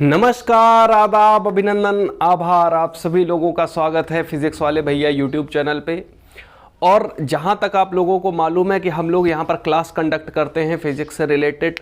नमस्कार, आदाब, अभिनंदन, आभार। आप सभी लोगों का स्वागत है फिजिक्स वाले भैया यूट्यूब चैनल पे। और जहाँ तक आप लोगों को मालूम है कि हम लोग यहाँ पर क्लास कंडक्ट करते हैं फिजिक्स से रिलेटेड,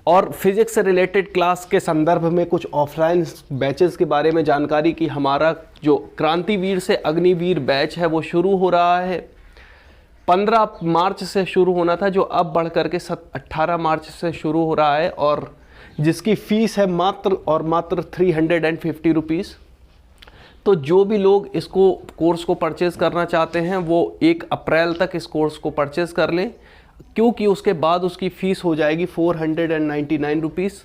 और फिजिक्स से रिलेटेड क्लास के संदर्भ में कुछ ऑफलाइन बैचेस के बारे में जानकारी की। हमारा जो क्रांतिवीर से अग्निवीर बैच है वो शुरू हो रहा है। 15 मार्च से शुरू होना था, जो अब बढ़ करके 18 मार्च से शुरू हो रहा है, और जिसकी फ़ीस है मात्र और मात्र 350 रुपीज़। तो जो भी लोग इसको कोर्स को परचेज़ करना चाहते हैं वो 1 अप्रैल तक इस कोर्स को परचेज़ कर लें, क्योंकि उसके बाद उसकी फ़ीस हो जाएगी 499 रुपीज़।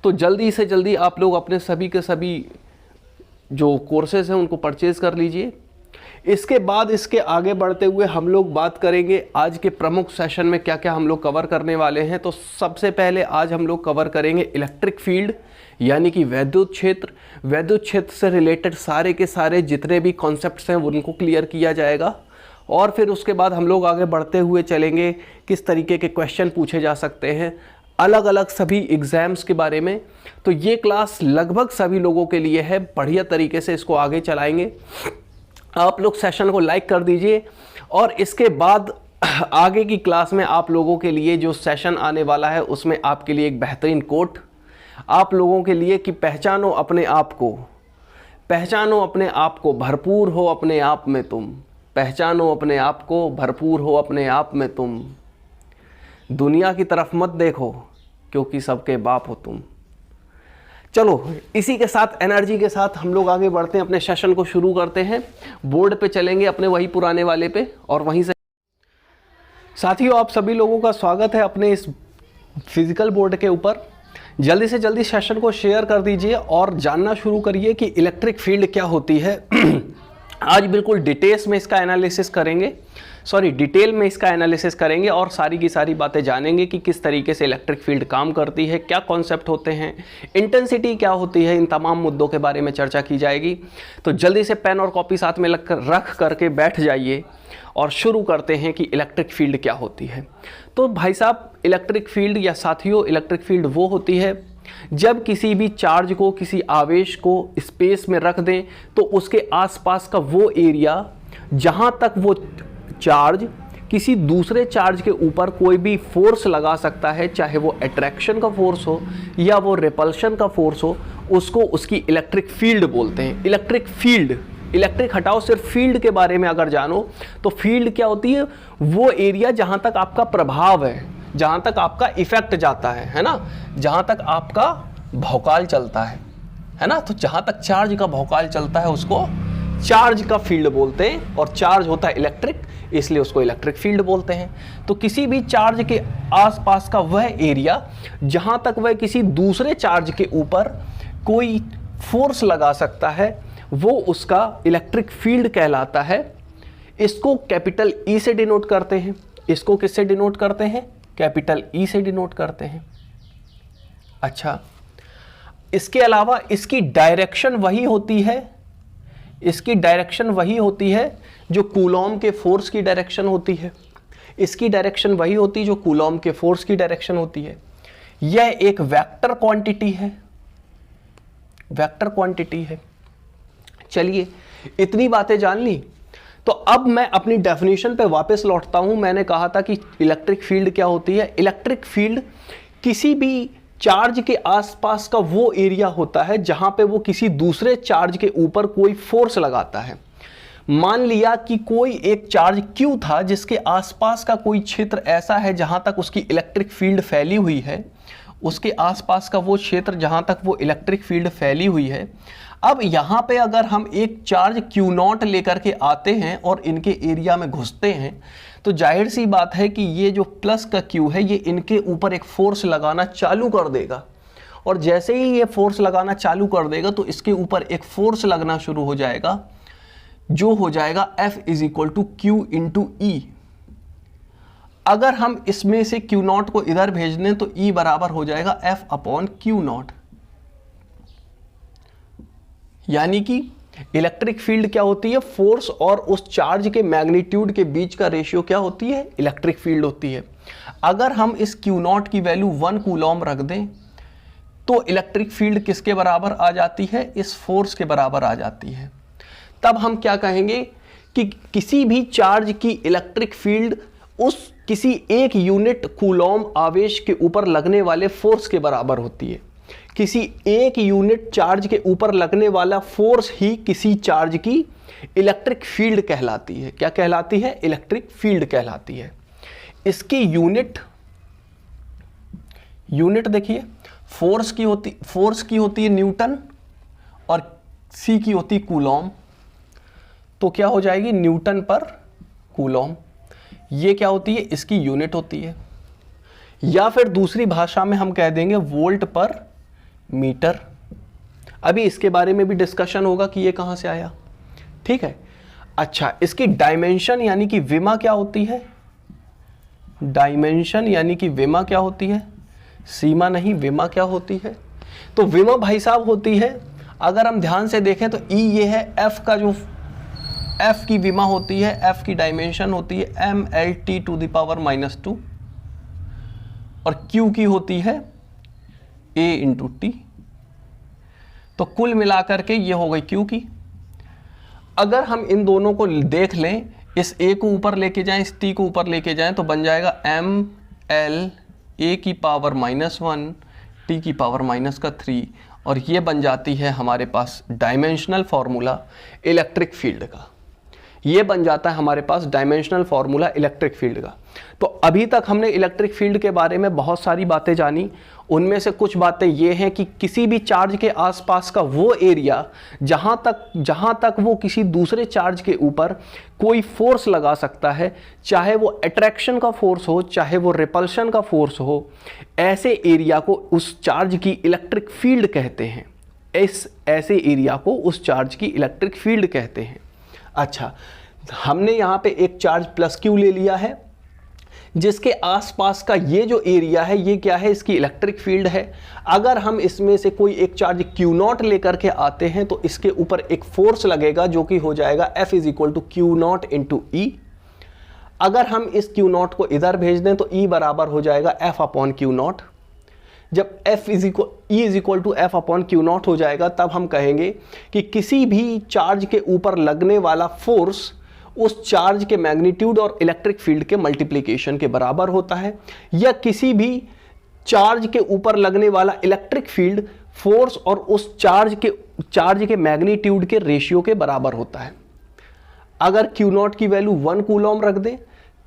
तो जल्दी से जल्दी आप लोग अपने सभी के सभी जो कोर्सेज़ हैं उनको परचेज़ कर लीजिए। इसके बाद इसके आगे बढ़ते हुए हम लोग बात करेंगे आज के प्रमुख सेशन में क्या क्या हम लोग कवर करने वाले हैं। तो सबसे पहले आज हम लोग कवर करेंगे इलेक्ट्रिक फील्ड, यानी कि वैद्युत क्षेत्र। वैद्युत क्षेत्र से रिलेटेड सारे के सारे जितने भी कॉन्सेप्ट्स हैं उनको क्लियर किया जाएगा, और फिर उसके बाद हम लोग आगे बढ़ते हुए चलेंगे किस तरीके के क्वेश्चन पूछे जा सकते हैं अलग अलग सभी एग्ज़ाम्स के बारे में। तो ये क्लास लगभग सभी लोगों के लिए है, बढ़िया तरीके से इसको आगे चलाएँगे। आप लोग सेशन को लाइक कर दीजिए, और इसके बाद आगे की क्लास में आप लोगों के लिए जो सेशन आने वाला है उसमें आपके लिए एक बेहतरीन कोट आप लोगों के लिए कि पहचानो अपने आप को, पहचानो अपने आप को, भरपूर हो अपने आप में तुम, पहचानो अपने आप को, भरपूर हो अपने आप में तुम, दुनिया की तरफ मत देखो क्योंकि सबके बाप हो तुम। चलो इसी के साथ एनर्जी के साथ हम लोग आगे बढ़ते हैं, अपने सेशन को शुरू करते हैं। बोर्ड पे चलेंगे अपने वही पुराने वाले पे, और वहीं से साथियों आप सभी लोगों का स्वागत है अपने इस फिजिकल बोर्ड के ऊपर। जल्दी से जल्दी सेशन को शेयर कर दीजिए और जानना शुरू करिए कि इलेक्ट्रिक फील्ड क्या होती है। आज बिल्कुल डिटेल में इसका एनालिसिस करेंगे और सारी की सारी बातें जानेंगे कि किस तरीके से इलेक्ट्रिक फील्ड काम करती है, क्या कॉन्सेप्ट होते हैं, इंटेंसिटी क्या होती है, इन तमाम मुद्दों के बारे में चर्चा की जाएगी। तो जल्दी से पेन और कॉपी साथ में रख करके बैठ जाइए और शुरू करते हैं कि इलेक्ट्रिक फील्ड क्या होती है। तो भाई साहब, इलेक्ट्रिक फील्ड या साथियों, इलेक्ट्रिक फील्ड वो होती है जब किसी भी चार्ज को, किसी आवेश को स्पेस में रख दें तो उसके आसपास का वो एरिया जहां तक वो चार्ज किसी दूसरे चार्ज के ऊपर कोई भी फोर्स लगा सकता है, चाहे वो अट्रैक्शन का फोर्स हो या वो रिपल्शन का फोर्स हो, उसको उसकी इलेक्ट्रिक फील्ड बोलते हैं। इलेक्ट्रिक फील्ड, इलेक्ट्रिक हटाओ, सिर्फ फील्ड के बारे में अगर जानो तो फील्ड क्या होती है? वो एरिया जहां तक आपका प्रभाव है, जहां तक आपका इफेक्ट जाता है ना, जहां तक आपका भौकाल चलता है ना। तो जहां तक चार्ज का भौकाल चलता है उसको चार्ज का फील्ड बोलते हैं, और चार्ज होता है इलेक्ट्रिक, इसलिए उसको इलेक्ट्रिक फील्ड बोलते हैं। तो किसी भी चार्ज के आसपास का वह एरिया जहां तक वह किसी दूसरे चार्ज के ऊपर कोई फोर्स लगा सकता है वो उसका इलेक्ट्रिक फील्ड कहलाता है। इसको कैपिटल ई से डिनोट करते हैं। इसको किससे डिनोट करते हैं? कैपिटल ई से डिनोट करते हैं। अच्छा, इसके अलावा इसकी डायरेक्शन वही होती है, इसकी डायरेक्शन वही होती है जो कूलॉम के फोर्स की डायरेक्शन होती है। इसकी डायरेक्शन वही होती है जो कूलॉम के फोर्स की डायरेक्शन होती है। यह एक वेक्टर क्वांटिटी है, वेक्टर क्वांटिटी है। चलिए, इतनी बातें जान ली तो अब मैं अपनी डेफिनेशन पे वापस लौटता हूं। मैंने कहा था कि इलेक्ट्रिक फील्ड क्या होती है। इलेक्ट्रिक फील्ड किसी भी चार्ज के आसपास का वो एरिया होता है जहां पे वो किसी दूसरे चार्ज के ऊपर कोई फोर्स लगाता है। मान लिया कि कोई एक चार्ज Q था जिसके आसपास का कोई क्षेत्र ऐसा है जहां तक उसकी इलेक्ट्रिक फील्ड फैली हुई है, उसके आसपास का वो क्षेत्र जहां तक वो इलेक्ट्रिक फील्ड फैली हुई है। अब यहां पे अगर हम एक चार्ज Q0 लेकर के आते हैं और इनके एरिया में घुसते हैं तो जाहिर सी बात है कि ये जो प्लस का Q है ये इनके ऊपर एक फोर्स लगाना चालू कर देगा, और जैसे ही ये फोर्स लगाना चालू कर देगा तो इसके ऊपर एक फोर्स लगना शुरू हो जाएगा जो हो जाएगा F = Q × E। अगर हम इसमें से Q0 को इधर भेज दें तो E बराबर हो जाएगा F/Q0। यानी कि इलेक्ट्रिक फील्ड क्या होती है? फोर्स और उस चार्ज के मैग्नीट्यूड के बीच का रेशियो क्या होती है? इलेक्ट्रिक फील्ड होती है। अगर हम इस Q0 की वैल्यू 1 कूलॉम रख दें तो इलेक्ट्रिक फील्ड किसके बराबर आ जाती है? इस फोर्स के बराबर आ जाती है। तब हम क्या कहेंगे कि किसी भी चार्ज की इलेक्ट्रिक फील्ड उस किसी एक यूनिट कूलॉम आवेश के ऊपर लगने वाले फोर्स के बराबर होती है। किसी एक यूनिट चार्ज के ऊपर लगने वाला फोर्स ही किसी चार्ज की इलेक्ट्रिक फील्ड कहलाती है। क्या कहलाती है? इलेक्ट्रिक फील्ड कहलाती है। इसकी यूनिट देखिए, फोर्स की होती है न्यूटन और सी की होती कूलॉम। तो क्या हो जाएगी? न्यूटन पर कूलॉम। ये क्या होती है? इसकी यूनिट होती है। या फिर दूसरी भाषा में हम कह देंगे वोल्ट पर मीटर। अभी इसके बारे में भी डिस्कशन होगा कि ये कहां से आया, ठीक है। अच्छा, इसकी डायमेंशन यानी कि विमा क्या होती है? डायमेंशन यानी कि विमा क्या होती है? सीमा नहीं, विमा क्या होती है? तो विमा भाई साहब होती है, अगर हम ध्यान से देखें तो ई ये है, एफ का जो एफ की विमा होती है, एफ की डायमेंशन होती है mLT⁻⁻2 और क्यू की होती है A/T। तो कुल मिलाकर के ये हो गई क्यू की। अगर हम इन दोनों को देख लें, इस A को ऊपर लेके जाएं, इस T को ऊपर लेके जाएं, तो बन जाएगा mL A⁻⁻1 T⁻⁻3 और ये बन जाती है हमारे पास डायमेंशनल फॉर्मूला इलेक्ट्रिक फील्ड का। ये बन जाता है हमारे पास डायमेंशनल फॉर्मूला इलेक्ट्रिक फील्ड का। तो अभी तक हमने इलेक्ट्रिक फील्ड के बारे में बहुत सारी बातें जानी। उनमें से कुछ बातें ये हैं कि किसी भी चार्ज के आसपास का वो एरिया जहाँ तक वो किसी दूसरे चार्ज के ऊपर कोई फोर्स लगा सकता है, चाहे वो अट्रैक्शन का फोर्स हो, चाहे वो रिपल्शन का फोर्स हो, ऐसे एरिया को उस चार्ज की इलेक्ट्रिक फील्ड कहते हैं। ऐसे एरिया को उस चार्ज की इलेक्ट्रिक फील्ड कहते हैं। अच्छा, हमने यहाँ पे एक चार्ज प्लस क्यू ले लिया है, जिसके आसपास का ये जो एरिया है ये क्या है? इसकी इलेक्ट्रिक फील्ड है। अगर हम इसमें से कोई एक चार्ज Q0 लेकर के आते हैं तो इसके ऊपर एक फोर्स लगेगा जो कि हो जाएगा F = Q0 × E। अगर हम इस Q0 को इधर भेज दें तो E बराबर हो जाएगा F/Q0। जब E = F/Q0 हो जाएगा तब हम कहेंगे कि किसी भी चार्ज के ऊपर लगने वाला फोर्स उस चार्ज के मैग्नीट्यूड और इलेक्ट्रिक फील्ड के मल्टीप्लिकेशन के बराबर होता है, या किसी भी चार्ज के ऊपर लगने वाला इलेक्ट्रिक फील्ड फोर्स और उस चार्ज के मैग्नीट्यूड के रेशियो के बराबर होता है। अगर Q0 की वैल्यू 1 कूलॉम रख दें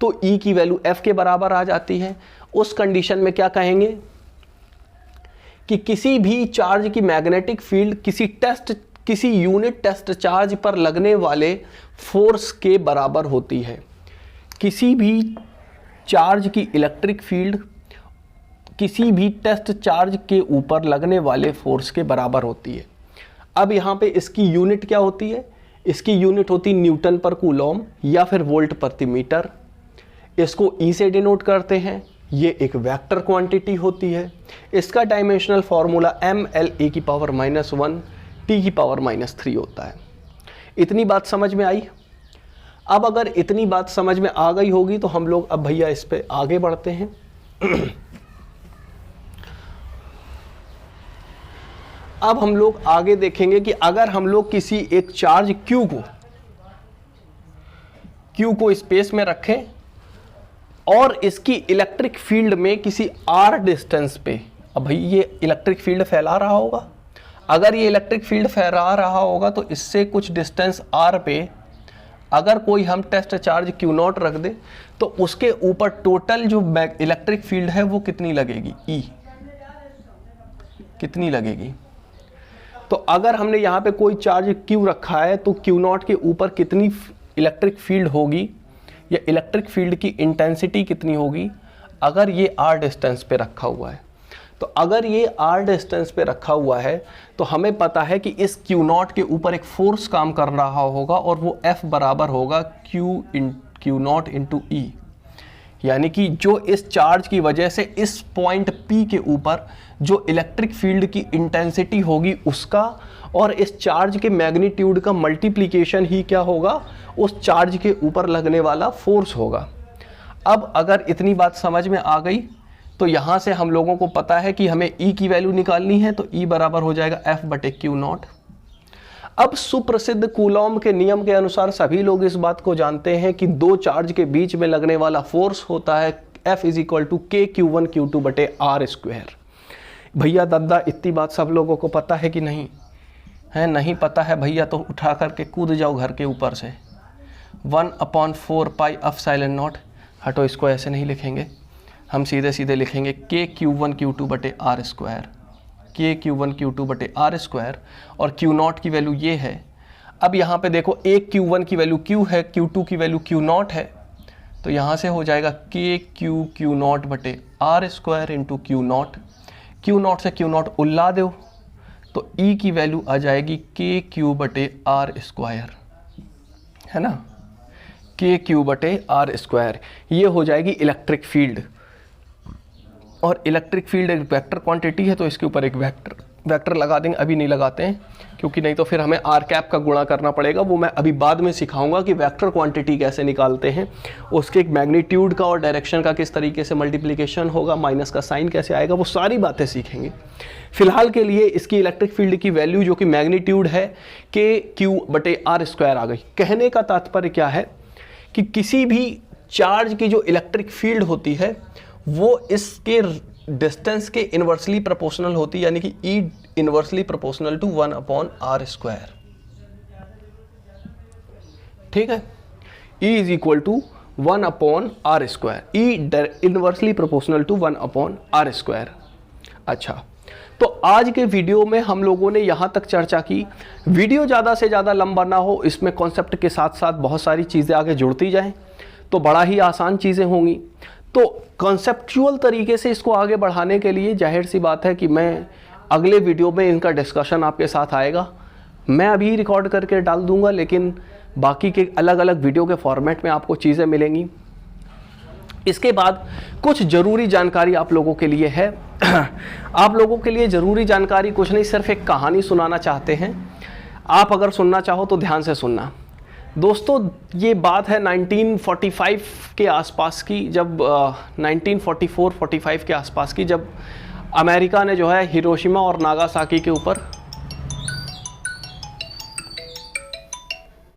तो E की वैल्यू F के बराबर आ जाती है। उस कंडीशन में क्या कहेंगे कि किसी भी चार्ज की मैग्नेटिक फील्ड किसी यूनिट टेस्ट चार्ज पर लगने वाले फोर्स के बराबर होती है। किसी भी चार्ज की इलेक्ट्रिक फील्ड किसी भी टेस्ट चार्ज के ऊपर लगने वाले फोर्स के बराबर होती है। अब यहाँ पे इसकी यूनिट क्या होती है? इसकी यूनिट होती है न्यूटन पर कूलॉम या फिर वोल्ट प्रति मीटर। इसको E से डिनोट करते हैं। ये एक वेक्टर क्वांटिटी होती है। इसका dimensional formula mL A⁻⁻1 T⁻⁻3 होता है। इतनी बात समझ में आई? अब अगर इतनी बात समझ में आ गई होगी तो हम लोग अब भैया इस पे आगे बढ़ते हैं। अब हम लोग आगे देखेंगे कि अगर हम लोग किसी एक चार्ज Q को स्पेस में रखें और इसकी इलेक्ट्रिक फील्ड में किसी r डिस्टेंस पे, अब भाई ये इलेक्ट्रिक फील्ड फैला रहा होगा। अगर ये इलेक्ट्रिक फील्ड फैला रहा होगा तो इससे कुछ डिस्टेंस r पे अगर कोई हम टेस्ट चार्ज Q0 रख दे तो उसके ऊपर टोटल जो इलेक्ट्रिक फील्ड है वो कितनी लगेगी? E कितनी लगेगी? तो अगर हमने यहाँ पे कोई चार्ज Q रखा है तो Q0 के ऊपर कितनी इलेक्ट्रिक फील्ड होगी या इलेक्ट्रिक फील्ड की इंटेंसिटी कितनी होगी अगर ये r डिस्टेंस पे रखा हुआ है। तो अगर ये r डिस्टेंस पे रखा हुआ है तो हमें पता है कि इस Q0 के ऊपर एक फोर्स काम कर रहा होगा और वो F बराबर होगा Q0 × E। यानी कि जो इस चार्ज की वजह से इस पॉइंट P के ऊपर जो इलेक्ट्रिक फील्ड की इंटेंसिटी होगी उसका और इस चार्ज के मैग्नीट्यूड का मल्टीप्लिकेशन ही क्या होगा? उस चार्ज के ऊपर लगने वाला फोर्स होगा। अब अगर इतनी बात समझ में आ गई तो यहाँ से हम लोगों को पता है कि हमें E की वैल्यू निकालनी है, तो E बराबर हो जाएगा F/Q0। अब सुप्रसिद्ध कूलॉम के नियम के अनुसार सभी लोग इस बात को जानते हैं कि दो चार्ज के बीच में लगने वाला फोर्स होता है F = K(Q1Q2)/r²। भैया दादा इतनी बात सब लोगों को पता है कि नहीं है? नहीं पता है भैया तो उठा करके कूद जाओ घर के ऊपर से। 1/4 πε0। हटो, इसको ऐसे नहीं लिखेंगे, हम सीधे सीधे लिखेंगे K(Q1Q2)/r²। K(Q1Q2)/r² और Q0 की वैल्यू ये है। अब यहाँ पे देखो, एक Q1 की वैल्यू Q है, Q2 की वैल्यू Q0 है, तो यहाँ से हो जाएगा KQ(Q0/r² इंटू Q0। Q0 से Q0 उल्ला दो तो E की वैल्यू आ जाएगी KQ/r², है ना, KQ/r²। ये हो जाएगी इलेक्ट्रिक फील्ड। और इलेक्ट्रिक फील्ड एक वेक्टर क्वांटिटी है, तो इसके ऊपर एक वेक्टर लगा देंगे। अभी नहीं लगाते हैं क्योंकि नहीं तो फिर हमें r कैप का गुणा करना पड़ेगा। वो मैं अभी बाद में सिखाऊंगा कि वेक्टर क्वांटिटी कैसे निकालते हैं, उसके एक मैग्नीट्यूड का और डायरेक्शन का किस तरीके से मल्टीप्लिकेशन होगा, माइनस का साइन कैसे आएगा, वो सारी बातें सीखेंगे। फिलहाल के लिए इसकी इलेक्ट्रिक फील्ड की वैल्यू जो कि मैग्नीट्यूड है KQ/r² आ गई। कहने का तात्पर्य क्या है कि किसी भी चार्ज की जो इलेक्ट्रिक फील्ड होती है वो इसके डिस्टेंस के इन्वर्सली प्रोपोर्शनल होती है, यानी कि E inversely proportional to 1/r²। ठीक है, E = 1/r², E inversely proportional to 1/r²। अच्छा, तो आज के वीडियो में हम लोगों ने यहाँ तक चर्चा की। वीडियो ज़्यादा से ज़्यादा लंबा ना हो, इसमें कॉन्सेप्ट के साथ साथ बहुत सारी चीज़ें आगे जुड़ती जाएं तो बड़ा ही आसान चीज़ें होंगी। तो कॉन्सेप्चुअल तरीके से इसको आगे बढ़ाने के लिए जाहिर सी बात है कि मैं अगले वीडियो में इनका डिस्कशन आपके साथ आएगा। मैं अभी रिकॉर्ड करके डाल दूंगा, लेकिन बाकी के अलग अलग वीडियो के फॉर्मेट में आपको चीज़ें मिलेंगी। इसके बाद कुछ ज़रूरी जानकारी आप लोगों के लिए है। आप लोगों के लिए ज़रूरी जानकारी कुछ नहीं, सिर्फ एक कहानी सुनाना चाहते हैं। आप अगर सुनना चाहो तो ध्यान से सुनना। दोस्तों, ये बात है 1945 के आसपास की, जब 1944-45 के आसपास की, जब अमेरिका ने जो है हिरोशिमा और नागासाकी के ऊपर